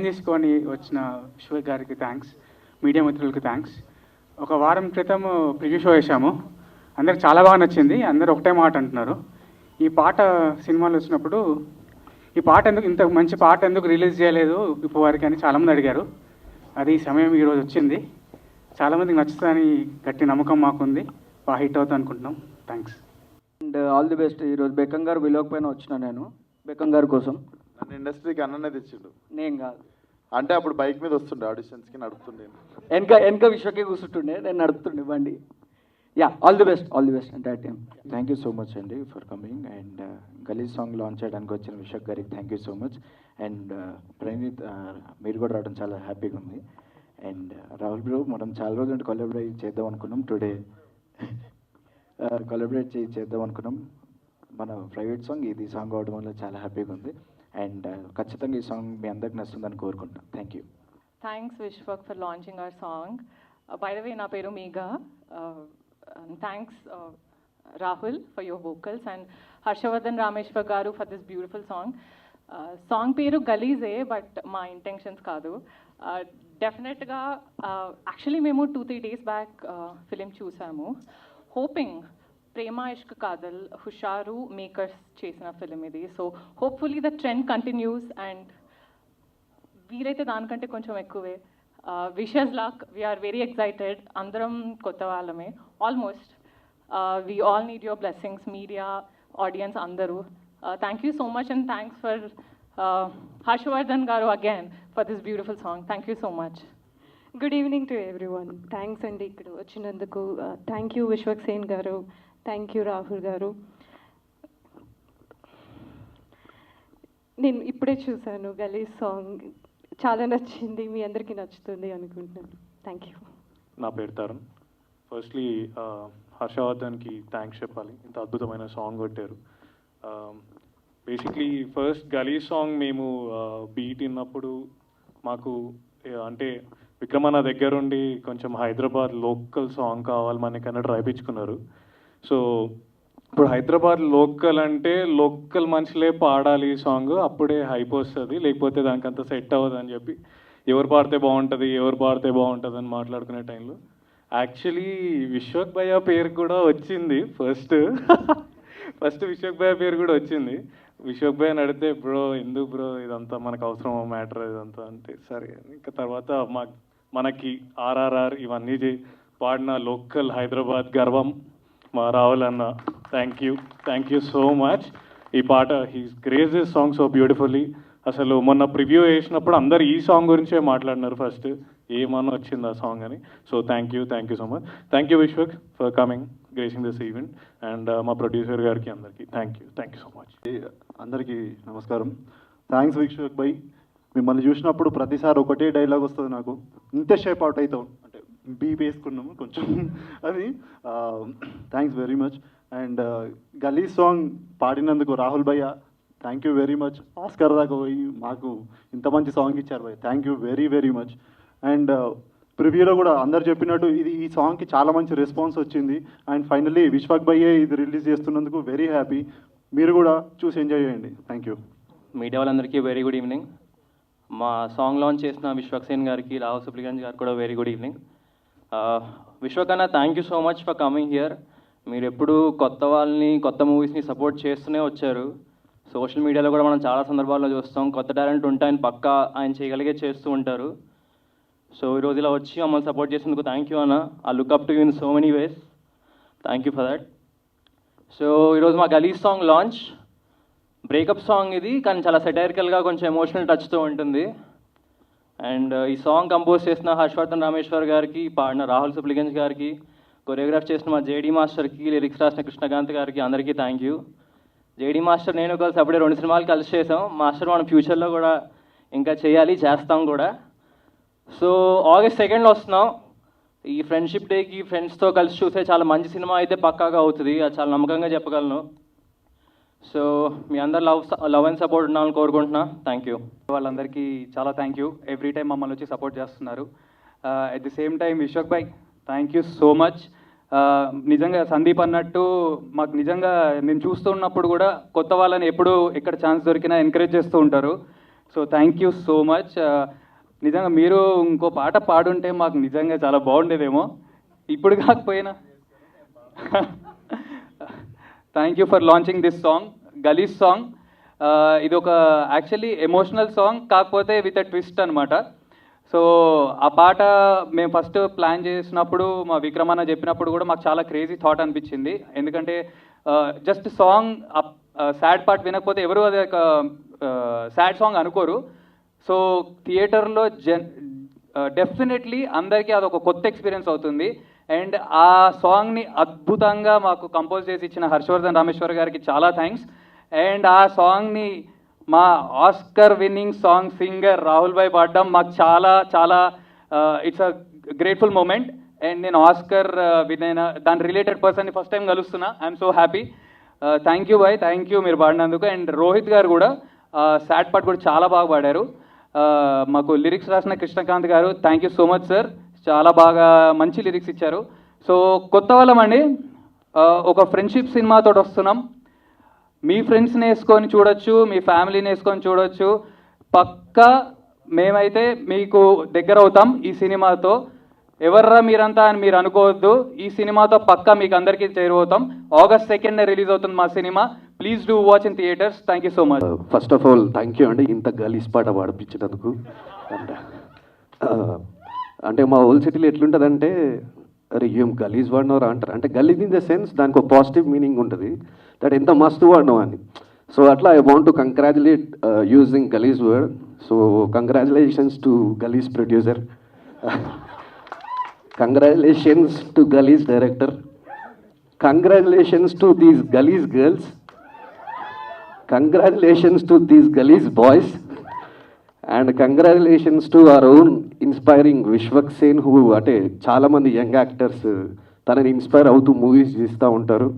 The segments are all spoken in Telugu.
తీసుకొని వచ్చిన విశ్వక్ గారికి థ్యాంక్స్, మీడియా మిత్రులకి థ్యాంక్స్. ఒక వారం క్రితం ప్రివ్యూ షో వేసాము, అందరికి చాలా బాగా నచ్చింది. అందరూ ఒకటే మాట అంటున్నారు, ఈ పాట సినిమాలు వచ్చినప్పుడు ఈ పాట ఎందుకు, ఇంత మంచి పాట ఎందుకు రిలీజ్ చేయలేదు ఇప్పుడు వారికి అని చాలామంది అడిగారు. అది సమయం ఈరోజు వచ్చింది. చాలామందికి నచ్చుతుందని గట్టి నమ్మకం మాకుంది. బాగా హిట్ అవుతుంది అనుకుంటున్నాం. Thanks and all the best. ఈరోజు బెక్కం గారు విలోక్ వచ్చిన నేను బెక్కం గారి కోసం. నన్ను ఇండస్ట్రీకి అన్ననే తెచ్చిండు. నేను కాదు, అంటే అప్పుడు బైక్ మీద వస్తుండే, ఆడిషన్స్కి నడుపుతుండే. వెనక విశ్వకే కూర్చుంటుండే, నేను నడుపుతుండే బండి. Yeah, all the best entire team. Thank you so much అండి ఫర్ కమింగ్. అండ్ గలీజ్ సాంగ్ లాంచ్ చేయడానికి వచ్చిన విశ్వక్ గారికి thank you so much. And Praneeth, మీరు కూడా రావడం చాలా హ్యాపీగా ఉంది. అండ్ రాహుల్ బ్రో, మనం చాలా రోజులు అంటే కొలాబరేట్ చేద్దాం అనుకున్నాం. టుడే కొలాబరేట్ చేద్దాం అనుకున్నాం. మన ప్రైవేట్ సాంగ్ ఇది సాంగ్ అవడం వల్ల చాలా హ్యాపీగా ఉంది. అండ్ ఖచ్చితంగా ఈ సాంగ్ మీ అందరికి నచ్చుతుందని కోరుకుంటున్నాను. Thank you. Thanks Vishwak for launching our song. By the way, na peru Megha. And thanks Rahul for your vocals and Harshavardhan Rameshwar garu for this beautiful song. Song peru Galize, but my intentions kaadu. Definitely ga actually memo 2-3 days back film chusamu, hoping Prema Ishq Kadal Husharu makers chesina film idi. So hopefully the trend continues and వీలైతే దానికంటే కొంచెం ఎక్కువే. Wishes luck, we are very excited. అందరం కొత్త వాళ్ళమే almost. We all need your blessings, media, audience అందరూ. Thank you so much and thanks for Harshavardhan garu again for this beautiful song. Thank you so much. Good evening to everyone. Thanks అండి ఇక్కడ వచ్చినందుకు. థ్యాంక్ యూ విశ్వక్ సేన్ గారు, థ్యాంక్ యూ రాహుల్ గారు. నేను ఇప్పుడే చూశాను గలీజ్ సాంగ్, చాలా నచ్చింది. మీ అందరికీ నచ్చుతుంది అనుకుంటున్నాను. Thank you. నా పేరు తరుణ్. ఫస్ట్లీ హర్షవర్ధన్కి థ్యాంక్స్ చెప్పాలి, ఇంత అద్భుతమైన సాంగ్ కొట్టారు. బేసిక్లీ ఫస్ట్ గలీజ్ సాంగ్ మేము బీట్ విన్నప్పుడు మాకు అంటే విక్రమన్న దగ్గరుండి కొంచెం హైదరాబాద్ లోకల్ సాంగ్ కావాలి మనకన్నా రాయించుకున్నారు. సో ఇప్పుడు హైదరాబాద్ లోకల్ అంటే లోకల్ మనుషులే పాడాలి ఈ సాంగ్, అప్పుడే హైప్ వస్తుంది, లేకపోతే దానికి అంత సెట్ అవ్వదు అని చెప్పి ఎవరు పాడితే బాగుంటుంది అని మాట్లాడుకునే టైంలో యాక్చువల్లీ విశ్వక్ భయ్య పేరు కూడా వచ్చింది. ఫస్ట్ విశ్వక్ భయ్య పేరు కూడా వచ్చింది. విశ్వక్ భయ్య అడిగితే బ్రో ఎందుకు బ్రో ఇదంతా మనకు అవసరం మ్యాటర్ ఇదంతా అంటే సరే. ఇంకా తర్వాత మనకి ఆర్ఆర్ఆర్ ఇవన్నీ పాడిన లోకల్ హైదరాబాద్ గర్వం మా రాహుల్ అన్న. Thank you so much. ఈ పాట he's grace this song so beautifully. అసలు మొన్న ప్రివ్యూ వేసినప్పుడు అందరు ఈ సాంగ్ గురించే మాట్లాడినారు ఫస్ట్, ఏమన్నా వచ్చింది ఆ సాంగ్ అని. So thank you so much. Thank you Vishwak for coming, gracing this event. And మా ప్రొడ్యూసర్ గారికి అందరికీ థ్యాంక్ యూ సో మచ్. అందరికీ నమస్కారం. థ్యాంక్స్ విశ్వక్ భాయ్. మిమ్మల్ని చూసినప్పుడు ప్రతిసారి ఒకటే డైలాగ్ వస్తుంది నాకు, ఇంతే షేప్ అవుట్ అవుతాం అంటే బీప్ వేసుకున్నాము కొంచెం అది. Thanks very much. అండ్ గలీజ్ సాంగ్ పాడినందుకు రాహుల్ భయ్య thank you very much. Oscar దాకా పోయి మాకు ఇంత మంచి సాంగ్ ఇచ్చారు భయ్య, thank you very much. And ప్రివ్యూలో కూడా అందరు చెప్పినట్టు ఈ సాంగ్కి చాలా మంచి రెస్పాన్స్ వచ్చింది. అండ్ ఫైనల్లీ విశ్వక్ భయ్యే ఇది రిలీజ్ చేస్తున్నందుకు వెరీ హ్యాపీ. మీరు కూడా చూసి ఎంజాయ్ చేయండి. Thank you. మీడియా వాళ్ళందరికీ వెరీ గుడ్ ఈవినింగ్. మా సాంగ్ లాంచ్ చేసిన విశ్వక్ సేన్ గారికి, రాహుల్ సుప్లిగంజ్ గారికి కూడా వెరీ గుడ్ ఈవినింగ్. విశ్వక్ అన్న thank you so much for coming here. మీరు ఎప్పుడు కొత్త వాళ్ళని, కొత్త మూవీస్ని సపోర్ట్ చేస్తూనే వచ్చారు. సోషల్ మీడియాలో కూడా మనం చాలా సందర్భాల్లో చూస్తాం, కొత్త టాలెంట్ ఉంటే ఆయన పక్కా ఆయన చేయగలిగే చేస్తూ ఉంటారు. సో ఈరోజు ఇలా వచ్చి మమ్మల్ని సపోర్ట్ చేసినందుకు థ్యాంక్ యూ అన్న. I look up to you in so many ways. Thank you for that. So ఈరోజు మా గలీజ్ సాంగ్ లాంచ్ బ్రేకప్ సాంగ్ ఇది, కానీ చాలా సెటైరికల్గా కొంచెం ఎమోషనల్ టచ్తో ఉంటుంది. అండ్ ఈ సాంగ్ కంపోజ్ చేసిన హర్షవర్ధన్ రామేశ్వర్ గారికి, పాడిన రాహుల్ సుప్లిగంజ్ గారికి, కొరియోగ్రాఫ్ చేసిన మా జేడీ మాస్టర్కి, లిరిక్స్ రాసిన కృష్ణకాంత్ గారికి అందరికీ థ్యాంక్ యూ. జేడీ మాస్టర్ నేను కలిసి అప్పుడే 2 సినిమాలు కలిసి చేసాం. మాస్టర్ మనం ఫ్యూచర్లో కూడా ఇంకా చేస్తాం కూడా. సో ఆగస్ట్ 2 వస్తున్నాం. ఈ ఫ్రెండ్షిప్ డేకి ఫ్రెండ్స్తో కలిసి చూసే చాలా మంచి సినిమా అయితే పక్కాగా అవుతుంది, అది చాలా నమ్మకంగా చెప్పగలను. సో మీ అందరు లవ్ అండ్ సపోర్ట్ ఉండాలని కోరుకుంటున్నా. Thank you. వాళ్ళందరికీ చాలా థ్యాంక్ యూ. ఎవ్రీ టైం మమ్మల్ని వచ్చి సపోర్ట్ చేస్తున్నారు. At the same time Vishwak Bhai thank you so much. నిజంగా సందీప్ అన్నట్టు మాకు నిజంగా మేము చూస్తున్నప్పుడు కూడా కొత్త వాళ్ళని ఎప్పుడు ఎక్కడ ఛాన్స్ దొరికినా ఎంకరేజ్ చేస్తూ ఉంటారు. So thank you so much. నిజంగా మీరు ఇంకో పాట పాడుంటే మాకు నిజంగా చాలా బాగుండేదేమో, ఇప్పుడు కాకపోయినా. Thank you for launching this song, గలీజ్ సాంగ్. ఇది ఒక యాక్చువల్లీ ఎమోషనల్ సాంగ్, కాకపోతే విత్ అ ట్విస్ట్ అనమాట. సో ఆ పాట మేము ఫస్ట్ ప్లాన్ చేసినప్పుడు మా విక్రమన్న చెప్పినప్పుడు కూడా మాకు చాలా క్రేజీ థాట్ అనిపించింది. ఎందుకంటే జస్ట్ సాంగ్ సాడ్ పార్ట్ వినకపోతే ఎవరు అది ఒక సాడ్ సాంగ్ అనుకోరు. సో థియేటర్లో డెఫినెట్లీ అందరికీ అదొక కొత్త ఎక్స్పీరియన్స్ అవుతుంది. అండ్ ఆ సాంగ్ని అద్భుతంగా మాకు కంపోజ్ చేసి ఇచ్చిన హర్షవర్ధన్ రామేశ్వర్ గారికి చాలా థ్యాంక్స్. అండ్ ఆ సాంగ్ని మా Oscar winning song singer Rahul భాయ్ పాడడం మాకు చాలా చాలా it's a grateful moment. And నేను ఆస్కర్ విన్ అయిన దాని రిలేటెడ్ పర్సన్ని ఫస్ట్ టైం కలుస్తున్నా. I'm so happy. Thank you భాయ్, థ్యాంక్ యూ మీరు పాడినందుకు. అండ్ రోహిత్ గారు కూడా సాడ్ పార్ట్ కూడా చాలా బాగా పాడారు. మాకు లిరిక్స్ రాసిన కృష్ణకాంత్ గారు, thank you so much sir, చాలా బాగా మంచి లిరిక్స్ ఇచ్చారు. సో కొత్త వాళ్ళమండి, ఒక ఫ్రెండ్షిప్ సినిమాతో వస్తున్నాం. మీ ఫ్రెండ్స్ని వేసుకొని చూడొచ్చు, మీ ఫ్యామిలీని వేసుకొని చూడొచ్చు. పక్కా మేమైతే మీకు దగ్గర అవుతాం ఈ సినిమాతో. ఎవర్రా మీరంతా అని మీరు అనుకోవద్దు, ఈ సినిమాతో పక్కా మీకు అందరికీ చేరువవుతాం. August 2nd రిలీజ్ అవుతుంది మా cinema. Please do watch in theatres. Thank you so much. First of all thank you అండి ఇంత గలీజ్ పాట పాడిపించినందుకు. అంటే మా ఓల్డ్ సిటీలో ఎట్లుంటుందంటే, అరే ఏం గలీజ్ వాడినవరా అంటారు. అంటే గలీజ్ ఇన్ ద సెన్స్ దానికి ఒక పాజిటివ్ మీనింగ్ ఉంటుంది, దట్ ఎంత మస్తు వాడినావు అని. సో అట్లా I want to congratulate using గలీజ్ వర్డ్. సో కంగ్రాచులేషన్స్ టు గలీజ్ ప్రొడ్యూసర్, కంగ్రాచులేషన్స్ టు గలీజ్ డైరెక్టర్, కంగ్రాచులేషన్స్ టు దీస్ గలీజ్ గర్ల్స్, కంగ్రాచులేషన్స్ టు దీస్ గలీజ్ boys, and congratulations to our own inspiring Vishwak Sen, who అంటే చాలామంది యంగ్ యాక్టర్స్ తనని ఇన్స్పైర్ అవుతూ మూవీస్ చేస్తూ ఉంటారు.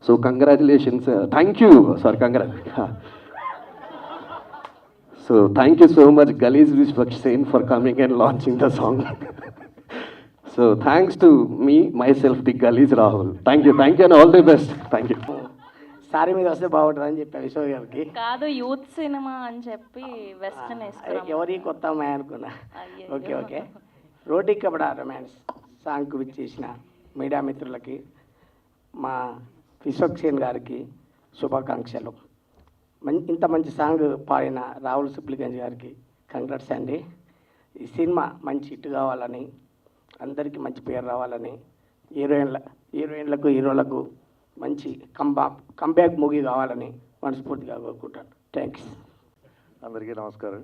So congratulations, thank you, sorry so thank you so much గలీజ్ Vishwak Sen for coming and launching the song. So thanks to me myself the గలీజ్ Rahul. Thank you and all the best. Thank you. Sari మీద వస్తే బాగుంటుంది అని చెప్పి విశ్వ గారికి. కాదు యూత్ సినిమా అని చెప్పి వెస్టర్న్ వేసుకున్నాం. ఎవరి కొత్త అమ్మాయి అనుకున్నా. ఓకే. రోటీ కబడా రొమాన్స్ సాంగ్కు విచ్చేసిన మీడియా మిత్రులకి, మా విశ్వక్ సేన్ గారికి శుభాకాంక్షలు. ఇంత మంచి సాంగ్ పాడిన రాహుల్ సిప్లిగంజ్ గారికి కంగ్రాట్స్ అండి. ఈ సినిమా మంచి హిట్ కావాలని, అందరికీ మంచి పేరు రావాలని, హీరోయిన్లకు హీరోలకు మంచి కంబ్యాక్ మూవీ కావాలని మనస్ఫూర్తిగా కోరుకుంటాను. థ్యాంక్స్. అందరికీ నమస్కారం.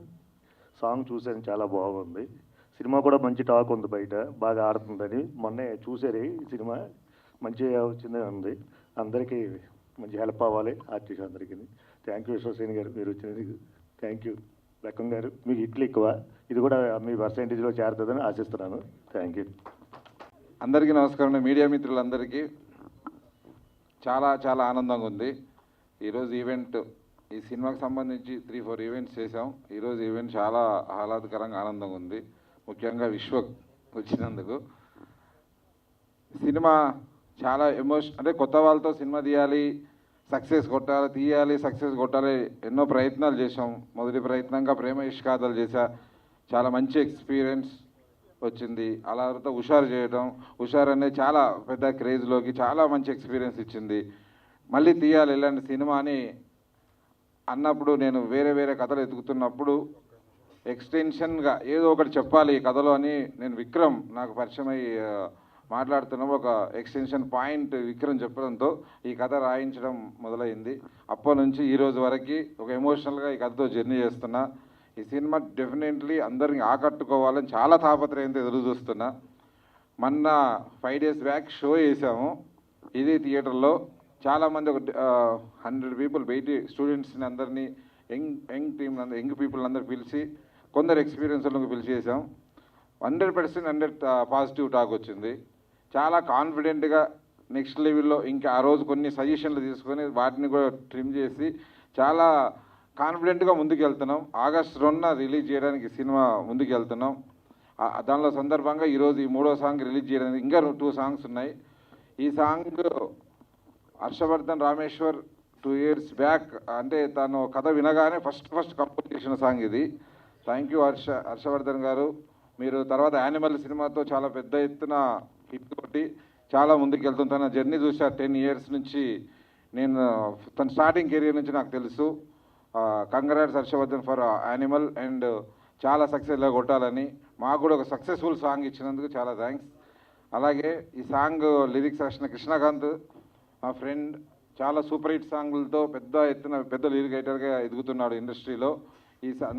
సాంగ్ చూసాను, చాలా బాగుంది. సినిమా కూడా మంచి టాక్ ఉంది బయట, బాగా ఆడుతుందని. మొన్నే చూసారు, ఈ సినిమా మంచిగా వచ్చిందని ఉంది. అందరికీ మంచి హెల్ప్ అవ్వాలి ఆర్టిస్ట్ అందరికీ. థ్యాంక్ యూ విశ్వసేన్ గారు, మీరు వచ్చినందుకు థ్యాంక్ యూ. లక్కం గారు, మీకు హిట్లు ఎక్కువ, ఇది కూడా మీ పర్సెంటేజ్లో చేరుతుందని ఆశిస్తున్నాను. Thank you. అందరికీ నమస్కారం. మీడియా మిత్రులందరికీ చాలా చాలా ఆనందంగా ఉంది. ఈరోజు ఈవెంట్, ఈ సినిమాకి సంబంధించి 3-4 ఈవెంట్స్ చేసాం. ఈరోజు ఈవెంట్ చాలా ఆహ్లాదకరంగా ఆనందంగా ఉంది, ముఖ్యంగా విశ్వక్ వచ్చినందుకు. సినిమా చాలా అంటే కొత్త వాళ్ళతో సినిమా తీయాలి, సక్సెస్ కొట్టాలి, ఎన్నో ప్రయత్నాలు చేసాం. మొదటి ప్రయత్నంగా ప్రేమ ఇష్కాదాలు చేశా, చాలా మంచి ఎక్స్పీరియన్స్ వచ్చింది. అలా తర్వాత హుషార్ అనేది చాలా పెద్ద క్రేజ్లోకి చాలా మంచి ఎక్స్పీరియన్స్ ఇచ్చింది. మళ్ళీ తీయాలి ఇలాంటి సినిమా అని అన్నప్పుడు, నేను వేరే కథలు ఎదుగుతున్నప్పుడు ఎక్స్టెన్షన్గా ఏదో ఒకటి చెప్పాలి ఈ కథలో అని నేను విక్రమ్ నాకు పరిచయం అయ్యి మాట్లాడుతున్నాము. ఒక ఎక్స్టెన్షన్ పాయింట్ విక్రమ్ చెప్పడంతో ఈ కథ రాయించడం మొదలైంది. అప్పటి నుంచి ఈరోజు వరకు ఒక ఎమోషనల్గా ఈ కథతో జర్నీ చేస్తున్నా. ఈ సినిమా డెఫినెట్లీ అందరిని ఆకట్టుకోవాలని చాలా తాపత్రయంతో ఎదురు చూస్తున్నా. మొన్న 5 days బ్యాక్ షో వేసాము ఇది థియేటర్లో. చాలామంది, ఒక 100 people బయటి స్టూడెంట్స్ని అందరినీ, యంగ్ పీపుల్ అందరూ పిలిచి, కొందరు ఎక్స్పీరియన్స్లకు పిలిచి చేసాం. 100% పాజిటివ్ టాక్ వచ్చింది. చాలా కాన్ఫిడెంట్గా నెక్స్ట్ లెవెల్లో ఇంకా ఆ రోజు కొన్ని సజెషన్లు తీసుకొని వాటిని కూడా ట్రిమ్ చేసి చాలా కాన్ఫిడెంట్గా ముందుకు వెళ్తున్నాం. August 2న రిలీజ్ చేయడానికి సినిమా ముందుకు వెళ్తున్నాం. దానిలో సందర్భంగా ఈరోజు ఈ 3వ సాంగ్ రిలీజ్ చేయడానికి ఇంకా 2 songs ఉన్నాయి. ఈ song Harshavardhan Rameshwar 2 years back అంటే తను కథ వినగానే ఫస్ట్ కంపోజ్ చేసిన సాంగ్ ఇది. థ్యాంక్ యూ హర్షవర్ధన్ గారు. మీరు తర్వాత యానిమల్ సినిమాతో చాలా పెద్ద ఎత్తున హిట్ కొట్టి చాలా ముందుకు వెళ్తుంది. తన జర్నీ చూసా 10 years నుంచి. నేను తన స్టార్టింగ్ కెరీర్ నుంచి నాకు తెలుసు. Congrats Harshavardhan for Animal and చాలా సక్సెస్గా కొట్టాలని. మాకు కూడా ఒక సక్సెస్ఫుల్ సాంగ్ ఇచ్చినందుకు చాలా థ్యాంక్స్. అలాగే ఈ సాంగ్ లిరిక్స్ రాసిన కృష్ణకాంత్ మా ఫ్రెండ్ చాలా సూపర్ హిట్ సాంగులతో పెద్ద లిరిక్ రైటర్గా ఎదుగుతున్నాడు ఇండస్ట్రీలో.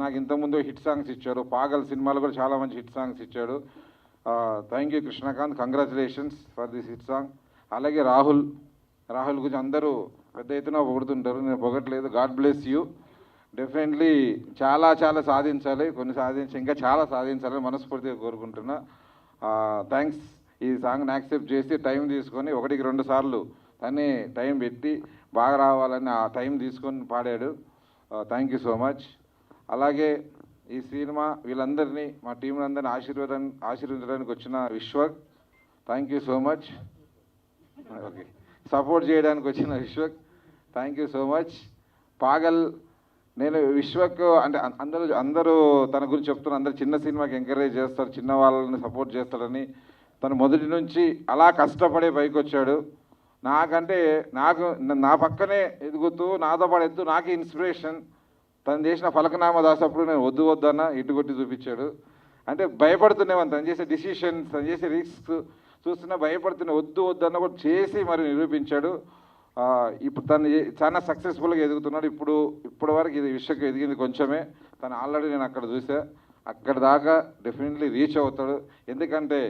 నాకు ఇంతకుముందు హిట్ సాంగ్స్ ఇచ్చాడు. పాగల్ సినిమాలో కూడా చాలా మంచి హిట్ సాంగ్స్ ఇచ్చాడు. Thank you Krishnakanth, congratulations for this hit song. అలాగే రాహుల్ గురించి అందరూ పెద్ద ఎత్తున పొగుడుతుంటారు, నేను పొగట్లేదు. God bless you. డెఫినెట్లీ చాలా సాధించాలి, ఇంకా చాలా సాధించాలని మనస్ఫూర్తిగా కోరుకుంటున్నా. థ్యాంక్స్. ఈ సాంగ్ని యాక్సెప్ట్ చేసి టైం తీసుకొని 1-2 సార్లు తనే టైం పెట్టి బాగా రావాలని ఆ టైం తీసుకొని పాడాడు. Thank you so much. అలాగే ఈ సినిమా వీళ్ళందరినీ మా టీంలందరినీ ఆశీర్వదించడానికి వచ్చిన Vishwak, thank you so much. Okay, support చేయడానికి వచ్చిన Vishwak, thank you so much. Paagal నేను విశ్వక్ అంటే అందరూ తన గురించి చెప్తున్నారు, అందరు చిన్న సినిమాకి ఎంకరేజ్ చేస్తారు, చిన్న వాళ్ళని సపోర్ట్ చేస్తాడని. తను మొదటి నుంచి అలా కష్టపడే పైకి వచ్చాడు. నా పక్కనే ఎదుగుతూ నాతో పాటు ఎద్దు నాకే ఇన్స్పిరేషన్. తను చేసిన ఫలకనామా దాసప్పుడు నేను వద్దన్న ఇటు కొట్టి చూపించాడు. అంటే భయపడుతున్నామని తను చేసే డిసిషన్స్, తను చేసే రిస్క్ చూస్తున్నా భయపడుతున్నా, వద్దన్న కూడా చేసి మరి నిరూపించాడు. ఇప్పుడు తను చాలా సక్సెస్ఫుల్గా ఎదుగుతున్నాడు. ఇప్పటి వరకు ఇది విషయం ఎదిగింది కొంచెమే. తను ఆల్రెడీ నేను అక్కడ చూసా, అక్కడ దాకా డెఫినెట్లీ రీచ్ అవుతాడు. ఎందుకంటే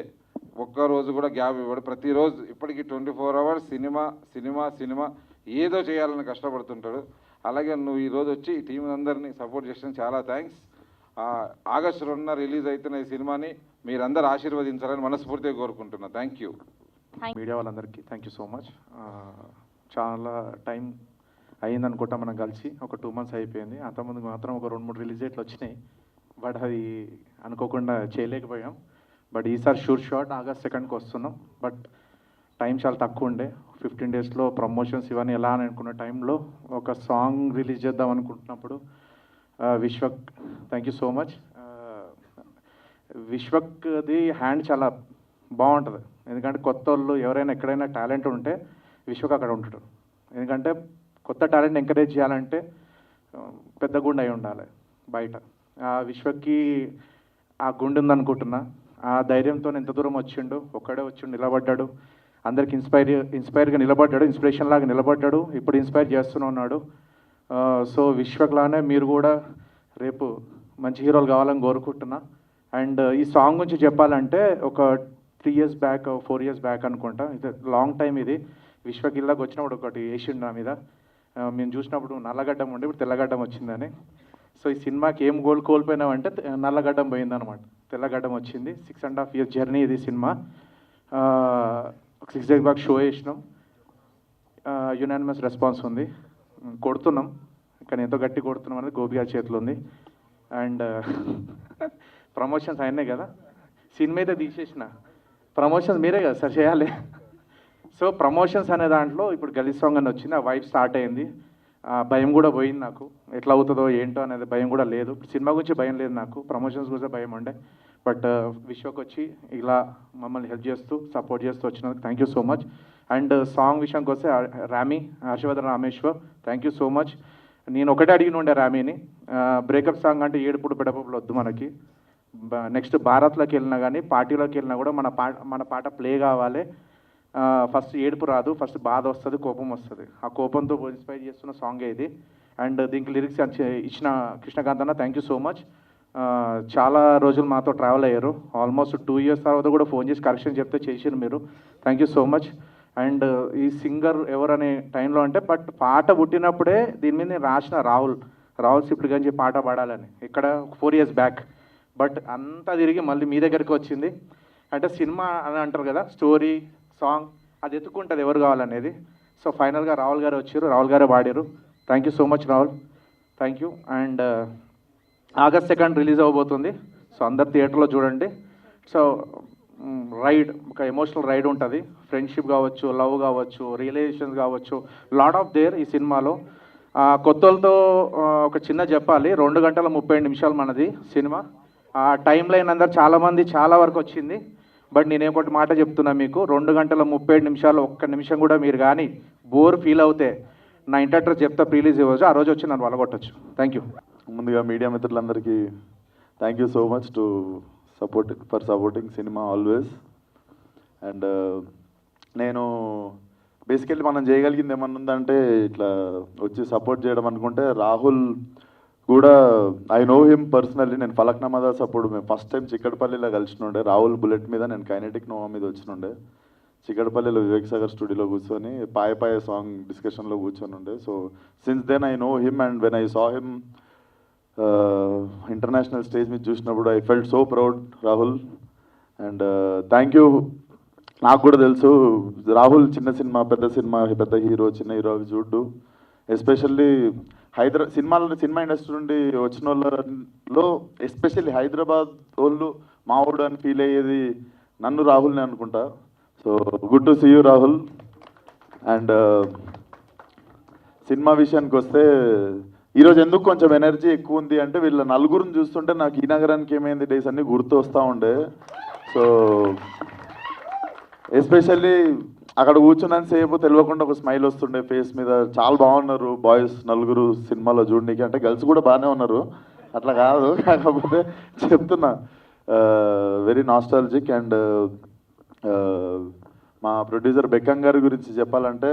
ఒక్కరోజు కూడా గ్యాప్ ఇవ్వడు. ప్రతిరోజు ఇప్పటికీ 24 hours సినిమా ఏదో చేయాలని కష్టపడుతుంటాడు. అలాగే నువ్వు ఈరోజు వచ్చి ఈ టీం అందరినీ సపోర్ట్ చేసిన చాలా థ్యాంక్స్. ఆగస్టు 2న రిలీజ్ అవుతున్న ఈ సినిమాని మీరందరూ ఆశీర్వదించాలని మనస్ఫూర్తిగా కోరుకుంటున్నా. Thank you. మీడియా వాళ్ళందరికీ థ్యాంక్ యూ సో మచ్. చాలా టైం అయిందనుకుంటా మనం కలిసి, ఒక 2 months అయిపోయింది. అంతకుముందు మాత్రం ఒక 2-3 రిలీజ్ డేట్లు వచ్చినాయి, బట్ అది అనుకోకుండా చేయలేకపోయాం. బట్ ఈసారి షూర్ షాట్ ఆగస్ట్ 2కి వస్తున్నాం. బట్ టైం చాలా తక్కువ ఉండే, 15 daysలో ప్రమోషన్స్ ఇవన్నీ ఎలా అని అనుకున్న టైంలో ఒక సాంగ్ రిలీజ్ చేద్దాం అనుకుంటున్నప్పుడు Vishwak, thank you so much. విశ్వక్ది హ్యాండ్ చాలా బాగుంటుంది. ఎందుకంటే కొత్త వాళ్ళు ఎవరైనా ఎక్కడైనా టాలెంట్ ఉంటే విశ్వక్ అక్కడ ఉంటాడు. ఎందుకంటే కొత్త టాలెంట్ ఎంకరేజ్ చేయాలంటే పెద్ద గుండె అయి ఉండాలి బయట. విశ్వక్కి ఆ గుండె ఉందనుకుంటున్నా. ఆ ధైర్యంతో ఎంత దూరం వచ్చిండు, ఒక్కడే వచ్చి నిలబడ్డాడు, అందరికి ఇన్స్పైర్గా నిలబడ్డాడు, ఇన్స్పిరేషన్ లాగా నిలబడ్డాడు. ఇప్పుడు ఇన్స్పైర్ చేస్తూనే ఉన్నాడు. సో విశ్వక్ లానే మీరు కూడా రేపు మంచి హీరోలు కావాలని కోరుకుంటున్నా. అండ్ ఈ సాంగ్ గురించి చెప్పాలంటే ఒక 3 years బ్యాక్ 4 years బ్యాక్ అనుకుంటా, ఇది లాంగ్ టైం. ఇది విశ్వక్ ఇల్లాకి వచ్చినప్పుడు ఒకటి వేసిండు నా మీద. మేము చూసినప్పుడు నల్లగడ్డం ఉండే, ఇప్పుడు తెల్లగడ్డం వచ్చిందని. సో ఈ సినిమాకి ఏం కోల్పోయినామంటే నల్లగడ్డం పోయిందనమాట, తెల్లగడ్డం వచ్చింది. 6.5 years జర్నీ ఇది సినిమా. 6 days బ్యాక్ షో వేసినాం, యునానిమస్ రెస్పాన్స్ ఉంది. కొడుతున్నాం, కానీ ఎంతో గట్టి కొడుతున్నాం అనేది గోపి గారి చేతిలో ఉంది. అండ్ ప్రమోషన్స్ అయినాయి కదా, సినిమా అయితే తీసేసిన, ప్రమోషన్స్ మీరే కదా సార్ చేయాలి. సో ప్రమోషన్స్ అనే దాంట్లో ఇప్పుడు గలీజ్ సాంగ్ అని వచ్చింది, ఆ వైబ్ స్టార్ట్ అయింది. భయం కూడా పోయింది నాకు, ఎట్లా అవుతుందో ఏంటో అనేది భయం కూడా లేదు. సినిమా గురించి భయం లేదు నాకు, ప్రమోషన్స్ గురించి భయం ఉండే. బట్ విశ్వక్ వచ్చి ఇలా మమ్మల్ని హెల్ప్ చేస్తూ సపోర్ట్ చేస్తూ వచ్చినందుకు thank you so much. And song విషయానికి వస్తే Harshavardhan Rameshwar, thank you so much. నేను ఒకటే అడిగిన ఉండే రామీని, బ్రేకప్ సాంగ్ అంటే ఏడుపుడు పెడపలు వద్దు మనకి. నెక్స్ట్ భారత్లోకి వెళ్ళినా కానీ పార్టీలోకి వెళ్ళినా కూడా మన పాట ప్లే కావాలి. ఫస్ట్ ఏడుపు రాదు, ఫస్ట్ బాధ వస్తుంది, కోపం వస్తుంది. ఆ కోపంతో ఇన్స్పైర్ చేస్తున్న సాంగే ఇది. అండ్ దీనికి లిరిక్స్ ఇచ్చిన కృష్ణకాంత్ అన్న, థ్యాంక్ యూ సో మచ్. చాలా రోజులు మాతో ట్రావెల్ అయ్యారు, ఆల్మోస్ట్ 2 years తర్వాత కూడా ఫోన్ చేసి కరెక్షన్ చెప్తే చేసారు మీరు, thank you so much. And ఈ సింగర్ ఎవరనే టైంలో అంటే, బట్ పాట పుట్టినప్పుడే దీని మీద నేను రాసిన రాహుల్ సిప్లి గంజి పాట పాడాలని, ఇక్కడ 4 years బ్యాక్. బట్ అంతా తిరిగి మళ్ళీ మీ దగ్గరికి వచ్చింది. అంటే సినిమా అని అంటారు కదా, స్టోరీ సాంగ్ అది ఎత్తుకుంటుంది ఎవరు కావాలనేది. సో ఫైనల్గా రాహుల్ గారు వచ్చారు, రాహుల్ గారే పాడారు. Thank you so much Rahul, thank you. And August 2 release అవ్వబోతుంది. సో అందరు థియేటర్లో చూడండి. సో రైడ్, ఒక ఎమోషనల్ రైడ్ ఉంటుంది. ఫ్రెండ్షిప్ కావచ్చు, లవ్ కావచ్చు, రిలేషన్స్ కావచ్చు, లాట్ ఆఫ్ దేర్ ఈ సినిమాలో. కొత్తలతో ఒక చిన్న చెప్పాలి, 2 గంటల 30 నిమిషాలు మనది సినిమా. టైం లైన్ అందరు చాలామంది చాలా వరకు వచ్చింది. బట్ నేను ఒకటి మాట చెప్తున్నా మీకు, 2 గంటల 30 నిమిషాలు ఒక్క నిమిషం కూడా మీరు కానీ బోర్ ఫీల్ అవుతే నా ఇంటర్టర్ చెప్తా ప్రీలీజ్ ఇవ్వచ్చు, ఆ రోజు వచ్చి నన్ను వలగొట్టచ్చు. Thank you. ముందుగా మీడియా మిత్రులందరికీ thank you so much for supporting cinema always. And నేను బేసికల్లీ మనం చేయగలిగింది ఏమన్నా ఉందంటే ఇట్లా వచ్చి సపోర్ట్ చేయడం అనుకుంటే, రాహుల్ కూడా ఐ నో హిమ్ పర్సనల్లీ. నేను ఫలక్నామా దాస్ అప్పుడు మేము ఫస్ట్ టైం చిక్కడపల్లిలో కలిసినుండే. రాహుల్ బుల్లెట్ మీద, నేను కైనెటిక్ నోవా మీద వచ్చినుండే. చిక్కడపల్లిలో వివేక్ సాగర్ స్టూడియోలో కూర్చొని పాయ సాంగ్ డిస్కషన్లో కూర్చొని ఉండే. So since then I know him and when I saw him international stage మీద చూసినప్పుడు I felt so proud Rahul. And thank you. నాకు కూడా తెలుసు రాహుల్ చిన్న సినిమా, పెద్ద హీరో, చిన్న హీరో అవి చూడ్డు. ఎస్పెషల్లీ సినిమా ఇండస్ట్రీ నుండి వచ్చిన వాళ్ళలో ఎస్పెషల్లీ హైదరాబాద్ వాళ్ళు మావుడు అని ఫీల్ అయ్యేది నన్ను, రాహుల్ని అనుకుంటా. So good to see you Rahul. And సినిమా విషయానికి వస్తే ఈరోజు ఎందుకు కొంచెం ఎనర్జీ ఎక్కువ ఉంది అంటే, వీళ్ళ నలుగురిని చూస్తుంటే నాకు ఈ నగరానికి ఏమైంది డేస్ అన్నీ గుర్తు వస్తూ ఉండే. సో ఎస్పెషల్లీ అక్కడ కూర్చున్నాను సేపు తెలియకుండా ఒక స్మైల్ వస్తుండే ఫేస్ మీద. చాలా బాగున్నారు బాయ్స్ నలుగురు సినిమాలో చూడడానికి. అంటే గర్ల్స్ కూడా బాగానే ఉన్నారు, అట్లా కాదు, కాకపోతే చెప్తున్నా వెరీ నాస్టాలజిక్. అండ్ మా ప్రొడ్యూసర్ బెక్కం గారి గురించి చెప్పాలంటే,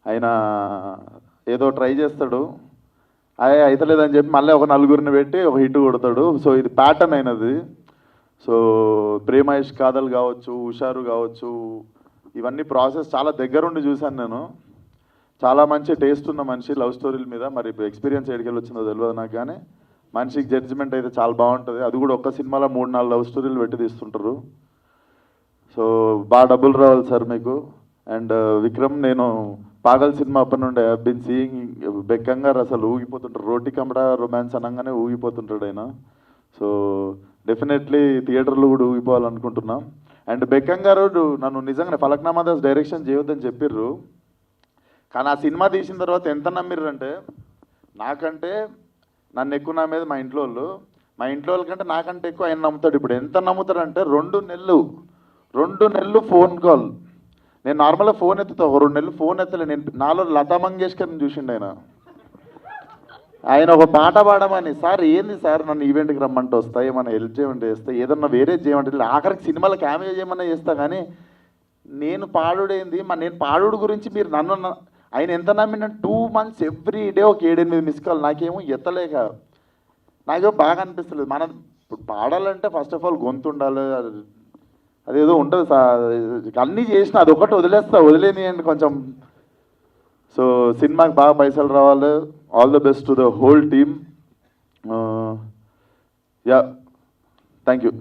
ఆయన ఏదో ట్రై చేస్తాడు, అయితలేదని చెప్పి మళ్ళీ ఒక నలుగురిని పెట్టి ఒక హిట్ కొడతాడు. సో ఇది ప్యాటర్న్ అయినది. సో ప్రేమ ఇష్క్ కాదల్ కావచ్చు, హుషారు కావచ్చు, ఇవన్నీ ప్రాసెస్ చాలా దగ్గరుండి చూశాను నేను. చాలా మంచి టేస్ట్ ఉన్న మనిషి లవ్ స్టోరీల మీద. మరి ఎక్స్పీరియన్స్ ఎక్కడికి వచ్చిందో తెలియదు నాకు, కానీ మనిషికి జడ్జిమెంట్ అయితే చాలా బాగుంటుంది. అది కూడా ఒక్క సినిమాలో 3-4 లవ్ స్టోరీలు పెట్టి తీస్తుంటారు. సో బాగా డబ్బులు రావాలి సార్ మీకు. అండ్ విక్రమ్, నేను పాగల్ సినిమా అప్పటి నుండి ఐ బీన్ సీయింగ్ బెక్కం గారు అసలు ఊగిపోతుంటారు. రోటీ కమడా రొమాన్స్ అనగానే ఊగిపోతుంటాడు ఆయన. సో డెఫినెట్లీ థియేటర్లో కూడా ఊగిపోవాలనుకుంటున్నాం. అండ్ బెక్కం గారు నన్ను నిజంగా ఫలక్నామా దాస్ డైరెక్షన్ చేయొద్దని చెప్పిర్రు, కానీ ఆ సినిమా తీసిన తర్వాత ఎంత నమ్మిర్రంటే, నాకంటే నన్ను ఎక్కువ నమ్మేది మా ఇంట్లో వాళ్ళ కంటే నాకంటే ఎక్కువ ఆయన నమ్ముతాడు. ఇప్పుడు ఎంత నమ్ముతాడంటే 2 నెలలు ఫోన్ కాల్. నేను నార్మల్గా ఫోన్ ఎత్తుతా, 2 నెలలు ఫోన్ ఎత్తలే. నేను నాలో లతా మంగేష్కర్ని చూసిండు ఆయన ఒక పాట పాడమని. సార్ ఏంది సార్, నన్ను ఈవెంట్కి రమ్మంటే వస్తా, ఏమన్నా హెల్ప్ చేయమంటే చేస్తా, ఏదన్నా వేరే చేయమంటే, ఆఖరికి సినిమాలో క్యామియో చేయమన్నా చేస్తా, కానీ నేను పాడుడేంది. నేను పాడుడు గురించి మీరు నన్ను ఆయన ఎంత నమ్మిన 2 months ఎవ్రీ డే ఒక 7-8 మిస్ కాల్. నాకేమో ఎత్తలేక నాకేమో బాగా అనిపిస్తలేదు. ఇప్పుడు పాడాలంటే ఫస్ట్ ఆఫ్ ఆల్ గొంతు ఉండాలి, అదేదో ఉంటుంది సార్. అన్నీ చేసిన అదొకటి వదిలేనియండి కొంచెం. సో సినిమాకి బాగా పైసలు రావాలి. All the best to the whole team. Yeah, thank you.